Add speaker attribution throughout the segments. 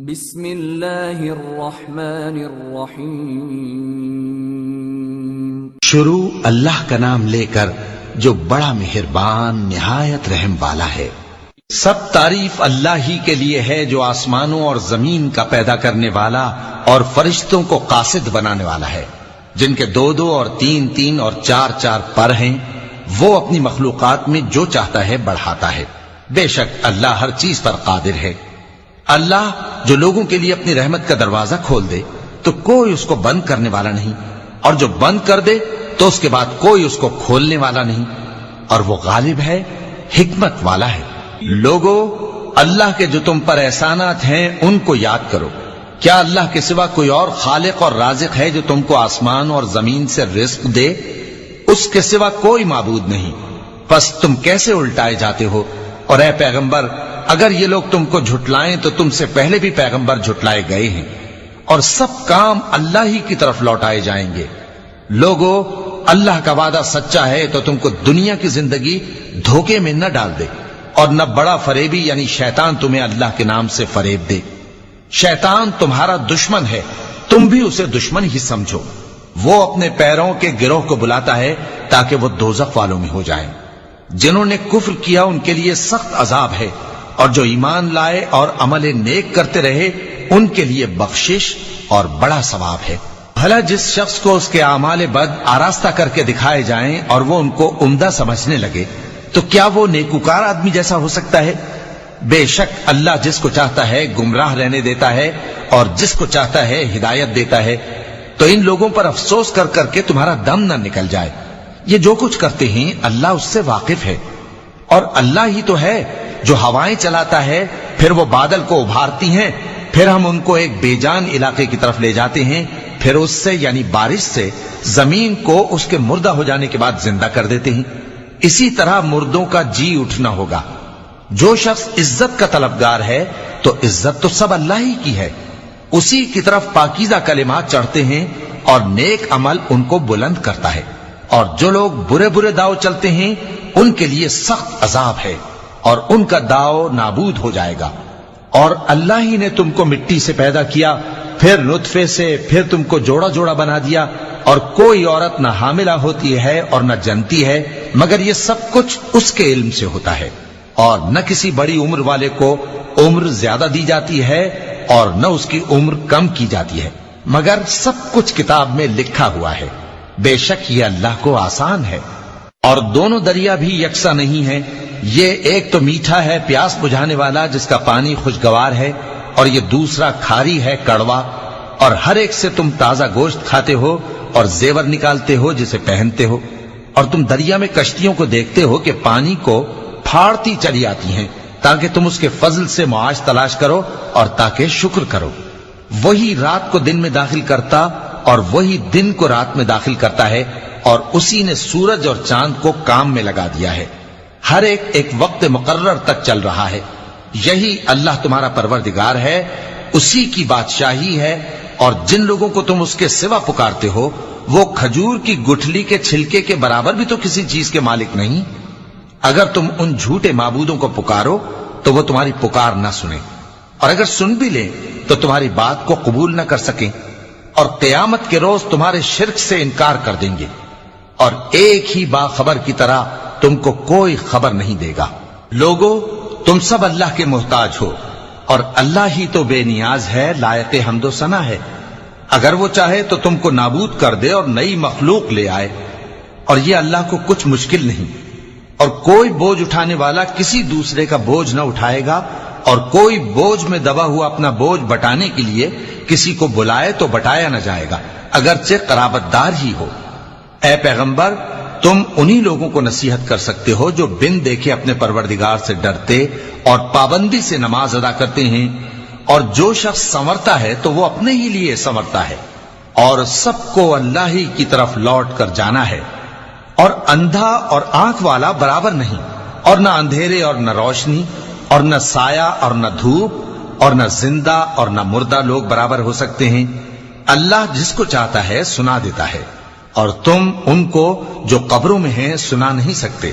Speaker 1: بسم اللہ الرحمن الرحیم۔
Speaker 2: شروع اللہ کا نام لے کر جو بڑا مہربان نہایت رحم والا ہے۔ سب تعریف اللہ ہی کے لیے ہے جو آسمانوں اور زمین کا پیدا کرنے والا اور فرشتوں کو قاصد بنانے والا ہے، جن کے دو دو اور تین تین اور چار چار پر ہیں۔ وہ اپنی مخلوقات میں جو چاہتا ہے بڑھاتا ہے۔ بے شک اللہ ہر چیز پر قادر ہے۔ اللہ جو لوگوں کے لیے اپنی رحمت کا دروازہ کھول دے تو کوئی اس کو بند کرنے والا نہیں، اور جو بند کر دے تو اس کے بعد کوئی اس کو کھولنے والا نہیں، اور وہ غالب ہے، حکمت والا ہے۔ لوگو، اللہ کے جو تم پر احسانات ہیں ان کو یاد کرو۔ کیا اللہ کے سوا کوئی اور خالق اور رازق ہے جو تم کو آسمان اور زمین سے رزق دے؟ اس کے سوا کوئی معبود نہیں۔ پس تم کیسے الٹائے جاتے ہو؟ اور اے پیغمبر، اگر یہ لوگ تم کو جھٹلائیں تو تم سے پہلے بھی پیغمبر جھٹلائے گئے ہیں، اور سب کام اللہ ہی کی طرف لوٹائے جائیں گے۔ لوگو، اللہ کا وعدہ سچا ہے تو تم کو دنیا کی زندگی دھوکے میں نہ ڈال دے، اور نہ بڑا فریبی یعنی شیطان تمہیں اللہ کے نام سے فریب دے۔ شیطان تمہارا دشمن ہے، تم بھی اسے دشمن ہی سمجھو۔ وہ اپنے پیروں کے گروہ کو بلاتا ہے تاکہ وہ دوزخ والوں میں ہو جائیں۔ جنہوں نے کفر کیا ان کے لیے سخت عذاب ہے، اور جو ایمان لائے اور عمل نیک کرتے رہے ان کے لیے بخشش اور بڑا ثواب ہے۔ بھلا جس شخص کو اس کے اعمال بد آراستہ کر کے دکھائے جائیں اور وہ ان کو عمدہ سمجھنے لگے تو کیا وہ نیکوکار آدمی جیسا ہو سکتا ہے؟ بے شک اللہ جس کو چاہتا ہے گمراہ رہنے دیتا ہے اور جس کو چاہتا ہے ہدایت دیتا ہے۔ تو ان لوگوں پر افسوس کر کر کے تمہارا دم نہ نکل جائے۔ یہ جو کچھ کرتے ہیں اللہ اس سے واقف ہے، اور اللہ ہی تو ہے جو ہوائیں چلاتا ہے، پھر وہ بادل کو ابھارتی ہیں، پھر ہم ان کو ایک بے جان علاقے کی طرف لے جاتے ہیں، پھر اس سے یعنی بارش سے زمین کو اس کے مردہ ہو جانے کے بعد زندہ کر دیتے ہیں۔ اسی طرح مردوں کا جی اٹھنا ہوگا۔ جو شخص عزت کا طلبگار ہے تو عزت تو سب اللہ ہی کی ہے۔ اسی کی طرف پاکیزہ کلمات چڑھتے ہیں اور نیک عمل ان کو بلند کرتا ہے، اور جو لوگ برے برے داؤ چلتے ہیں ان کے لیے سخت عذاب ہے، اور ان کا داؤ نابود ہو جائے گا۔ اور اللہ ہی نے تم کو مٹی سے پیدا کیا، پھر نطفے سے، پھر تم کو جوڑا جوڑا بنا دیا، اور کوئی عورت نہ حاملہ ہوتی ہے اور نہ جنتی ہے، مگر یہ سب کچھ اس کے علم سے ہوتا ہے۔ اور نہ کسی بڑی عمر والے کو عمر زیادہ دی جاتی ہے اور نہ اس کی عمر کم کی جاتی ہے، مگر سب کچھ کتاب میں لکھا ہوا ہے۔ بے شک یہ اللہ کو آسان ہے۔ اور دونوں دریا بھی یکساں نہیں ہیں، یہ ایک تو میٹھا ہے پیاس بجھانے والا جس کا پانی خوشگوار ہے، اور یہ دوسرا کھاری ہے کڑوا، اور ہر ایک سے تم تازہ گوشت کھاتے ہو اور زیور نکالتے ہو جسے پہنتے ہو۔ اور تم دریا میں کشتیوں کو دیکھتے ہو کہ پانی کو پھاڑتی چلی آتی ہیں تاکہ تم اس کے فضل سے معاش تلاش کرو اور تاکہ شکر کرو۔ وہی رات کو دن میں داخل کرتا اور وہی دن کو رات میں داخل کرتا ہے، اور اسی نے سورج اور چاند کو کام میں لگا دیا ہے۔ ہر ایک ایک وقت مقرر تک چل رہا ہے۔ یہی اللہ تمہارا پروردگار ہے، اسی کی بادشاہی ہے۔ اور جن لوگوں کو تم اس کے سوا پکارتے ہو وہ کھجور کی گٹھلی کے چھلکے کے برابر بھی تو کسی چیز کے مالک نہیں۔ اگر تم ان جھوٹے معبودوں کو پکارو تو وہ تمہاری پکار نہ سنیں، اور اگر سن بھی لیں تو تمہاری بات کو قبول نہ کر سکیں، اور قیامت کے روز تمہارے شرک سے انکار کر دیں گے، اور ایک ہی باخبر کی طرح تم کو کوئی خبر نہیں دے گا۔ لوگو، تم سب اللہ کے محتاج ہو، اور اللہ ہی تو بے نیاز ہے، لائق حمد و ثنا ہے۔ اگر وہ چاہے تو تم کو نابود کر دے اور نئی مخلوق لے آئے، اور یہ اللہ کو کچھ مشکل نہیں۔ اور کوئی بوجھ اٹھانے والا کسی دوسرے کا بوجھ نہ اٹھائے گا، اور کوئی بوجھ میں دبا ہوا اپنا بوجھ بٹانے کے لیے کسی کو بلائے تو بٹایا نہ جائے گا، اگرچہ قرابت دار ہی ہو۔ اے پیغمبر، تم انہی لوگوں کو نصیحت کر سکتے ہو جو بن دیکھے اپنے پروردگار سے ڈرتے اور پابندی سے نماز ادا کرتے ہیں، اور جو شخص سنورتا ہے تو وہ اپنے ہی لیے سنورتا ہے، اور سب کو اللہ ہی کی طرف لوٹ کر جانا ہے۔ اور اندھا اور آنکھ والا برابر نہیں، اور نہ اندھیرے اور نہ روشنی، اور نہ سایہ اور نہ دھوپ، اور نہ زندہ اور نہ مردہ لوگ برابر ہو سکتے ہیں۔ اللہ جس کو چاہتا ہے سنا دیتا ہے، اور تم ان کو جو قبروں میں ہیں سنا نہیں سکتے۔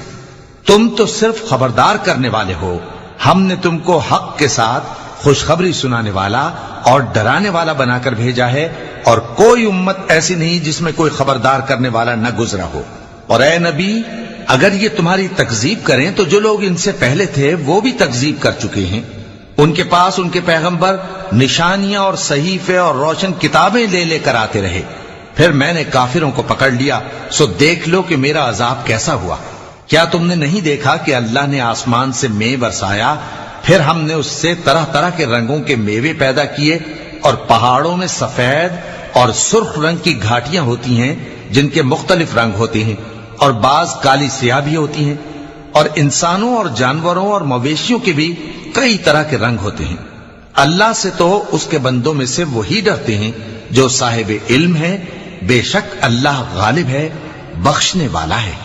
Speaker 2: تم تو صرف خبردار کرنے والے ہو۔ ہم نے تم کو حق کے ساتھ خوشخبری سنانے والا اور ڈرانے والا بنا کر بھیجا ہے، اور کوئی امت ایسی نہیں جس میں کوئی خبردار کرنے والا نہ گزرا ہو۔ اور اے نبی، اگر یہ تمہاری تکذیب کریں تو جو لوگ ان سے پہلے تھے وہ بھی تکذیب کر چکے ہیں۔ ان کے پاس ان کے پیغمبر نشانیاں اور صحیفے اور روشن کتابیں لے لے کر آتے رہے، پھر میں نے کافروں کو پکڑ لیا، سو دیکھ لو کہ میرا عذاب کیسا ہوا۔ کیا تم نے نہیں دیکھا کہ اللہ نے آسمان سے مے برسایا، پھر ہم نے اس سے طرح طرح کے رنگوں کے میوے پیدا کیے، اور پہاڑوں میں سفید اور سرخ رنگ کی گھاٹیاں ہوتی ہیں جن کے مختلف رنگ ہوتے ہیں، اور بعض کالی سیاہ بھی ہوتی ہیں، اور انسانوں اور جانوروں اور مویشیوں کے بھی کئی طرح کے رنگ ہوتے ہیں۔ اللہ سے تو اس کے بندوں میں سے وہی ڈرتے ہیں جو صاحب علم ہے، بے شک اللہ غالب ہے، بخشنے والا ہے۔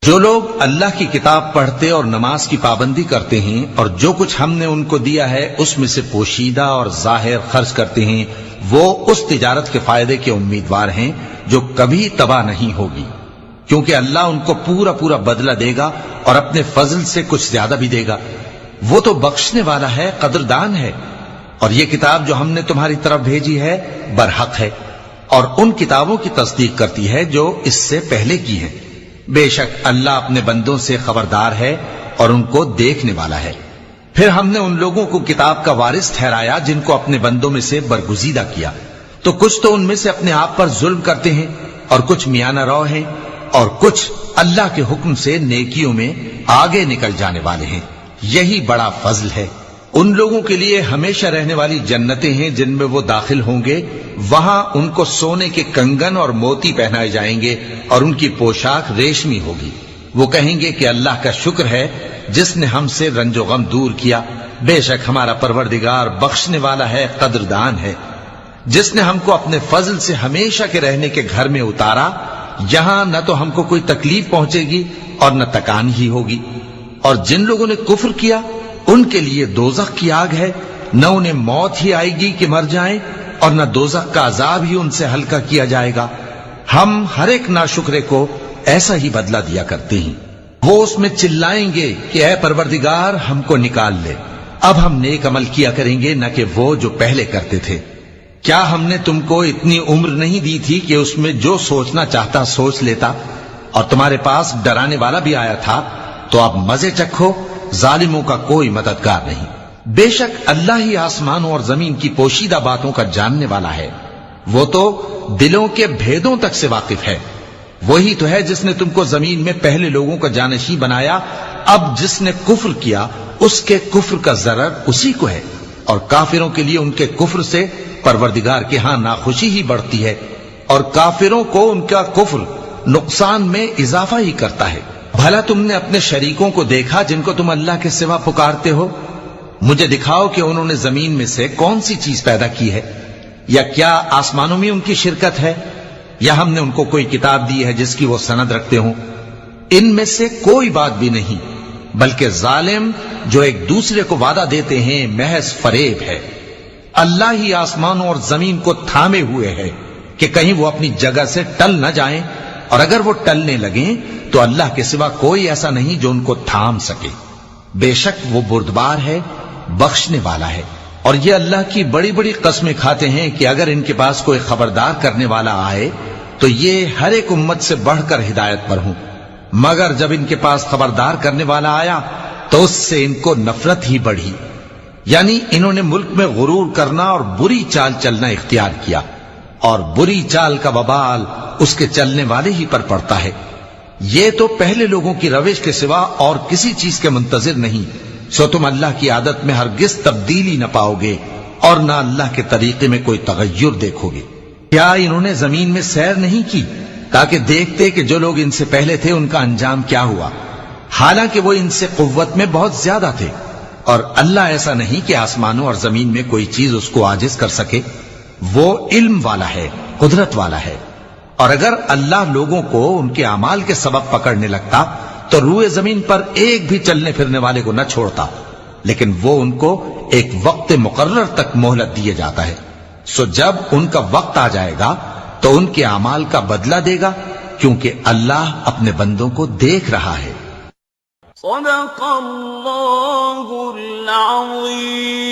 Speaker 2: جو لوگ اللہ کی کتاب پڑھتے اور نماز کی پابندی کرتے ہیں اور جو کچھ ہم نے ان کو دیا ہے اس میں سے پوشیدہ اور ظاہر خرچ کرتے ہیں، وہ اس تجارت کے فائدے کے امیدوار ہیں جو کبھی تباہ نہیں ہوگی، کیونکہ اللہ ان کو پورا پورا بدلہ دے گا اور اپنے فضل سے کچھ زیادہ بھی دے گا۔ وہ تو بخشنے والا ہے، قدردان ہے۔ اور یہ کتاب جو ہم نے تمہاری طرف بھیجی ہے برحق ہے، اور ان کتابوں کی تصدیق کرتی ہے جو اس سے پہلے کی ہیں۔ بے شک اللہ اپنے بندوں سے خبردار ہے اور ان کو دیکھنے والا ہے۔ پھر ہم نے ان لوگوں کو کتاب کا وارث ٹھہرایا جن کو اپنے بندوں میں سے برگزیدہ کیا، تو کچھ تو ان میں سے اپنے آپ پر ظلم کرتے ہیں اور کچھ میانہ رو ہیں، اور کچھ اللہ کے حکم سے نیکیوں میں آگے نکل جانے والے ہیں۔ یہی بڑا فضل ہے۔ ان لوگوں کے لیے ہمیشہ رہنے والی جنتیں ہیں جن میں وہ داخل ہوں گے، وہاں ان کو سونے کے کنگن اور موتی پہنائے جائیں گے اور ان کی پوشاک ریشمی ہوگی۔ وہ کہیں گے کہ اللہ کا شکر ہے جس نے ہم سے رنج و غم دور کیا، بے شک ہمارا پروردگار بخشنے والا ہے، قدردان ہے۔ جس نے ہم کو اپنے فضل سے ہمیشہ کے رہنے کے گھر میں اتارا، یہاں نہ تو ہم کو کوئی تکلیف پہنچے گی اور نہ تکان ہی ہوگی۔ اور جن لوگوں نے کفر کیا ان کے لیے دوزخ کی آگ ہے، نہ انہیں موت ہی آئے گی کہ مر جائیں، اور نہ دوزخ کا عذاب ہی ان سے ہلکا کیا جائے گا۔ ہم ہر ایک ناشکرے کو ایسا ہی بدلہ دیا کرتے ہیں۔ وہ اس میں چلائیں گے کہ اے پروردگار ہم کو نکال لے، اب ہم نیک عمل کیا کریں گے نہ کہ وہ جو پہلے کرتے تھے۔ کیا ہم نے تم کو اتنی عمر نہیں دی تھی کہ اس میں جو سوچنا چاہتا سوچ لیتا، اور تمہارے پاس ڈرانے والا بھی آیا تھا، تو اب مزے چکھو، ظالموں کا کوئی مددگار نہیں۔ بے شک اللہ ہی آسمانوں اور زمین کی پوشیدہ باتوں کا جاننے والا ہے، وہ تو دلوں کے بھیدوں تک سے واقف ہے۔ وہی تو ہے جس نے تم کو زمین میں پہلے لوگوں کا جانشین بنایا، اب جس نے کفر کیا اس کے کفر کا ضرر اسی کو ہے، اور کافروں کے لیے ان کے کفر سے پروردگار کے ہاں ناخوشی ہی بڑھتی ہے، اور کافروں کو ان کا کفر نقصان میں اضافہ ہی کرتا ہے۔ بھلا تم نے اپنے شریکوں کو دیکھا جن کو تم اللہ کے سوا پکارتے ہو؟ مجھے دکھاؤ کہ انہوں نے زمین میں سے کون سی چیز پیدا کی ہے، یا کیا آسمانوں میں ان کی شرکت ہے، یا ہم نے ان کو کوئی کتاب دی ہے جس کی وہ سند رکھتے ہوں؟ ان میں سے کوئی بات بھی نہیں، بلکہ ظالم جو ایک دوسرے کو وعدہ دیتے ہیں محض فریب ہے۔ اللہ ہی آسمانوں اور زمین کو تھامے ہوئے ہے کہ کہیں وہ اپنی جگہ سے ٹل نہ جائیں، اور اگر وہ ٹلنے لگیں تو اللہ کے سوا کوئی ایسا نہیں جو ان کو تھام سکے۔ بے شک وہ بردبار ہے، بخشنے والا ہے۔ اور یہ اللہ کی بڑی بڑی قسمیں کھاتے ہیں کہ اگر ان کے پاس کوئی خبردار کرنے والا آئے تو یہ ہر ایک امت سے بڑھ کر ہدایت پر ہوں، مگر جب ان کے پاس خبردار کرنے والا آیا تو اس سے ان کو نفرت ہی بڑھی، یعنی انہوں نے ملک میں غرور کرنا اور بری چال چلنا اختیار کیا، اور بری چال کا وبال اس کے چلنے والے ہی پر پڑتا ہے۔ یہ تو پہلے لوگوں کی روش کے سوا اور کسی چیز کے منتظر نہیں، سو تم اللہ کی عادت میں ہرگز تبدیلی نہ پاؤ گے اور نہ اللہ کے طریقے میں کوئی تغیر دیکھو گے۔ کیا انہوں نے زمین میں سیر نہیں کی تاکہ دیکھتے کہ جو لوگ ان سے پہلے تھے ان کا انجام کیا ہوا، حالانکہ وہ ان سے قوت میں بہت زیادہ تھے، اور اللہ ایسا نہیں کہ آسمانوں اور زمین میں کوئی چیز اس کو عاجز کر سکے۔ وہ علم والا ہے، قدرت والا ہے۔ اور اگر اللہ لوگوں کو ان کے اعمال کے سبب پکڑنے لگتا تو روئے زمین پر ایک بھی چلنے پھرنے والے کو نہ چھوڑتا، لیکن وہ ان کو ایک وقت مقرر تک مہلت دیے جاتا ہے، سو جب ان کا وقت آ جائے گا تو ان کے اعمال کا بدلہ دے گا، کیونکہ اللہ اپنے بندوں کو دیکھ رہا ہے۔
Speaker 3: صدق اللہ العظیم۔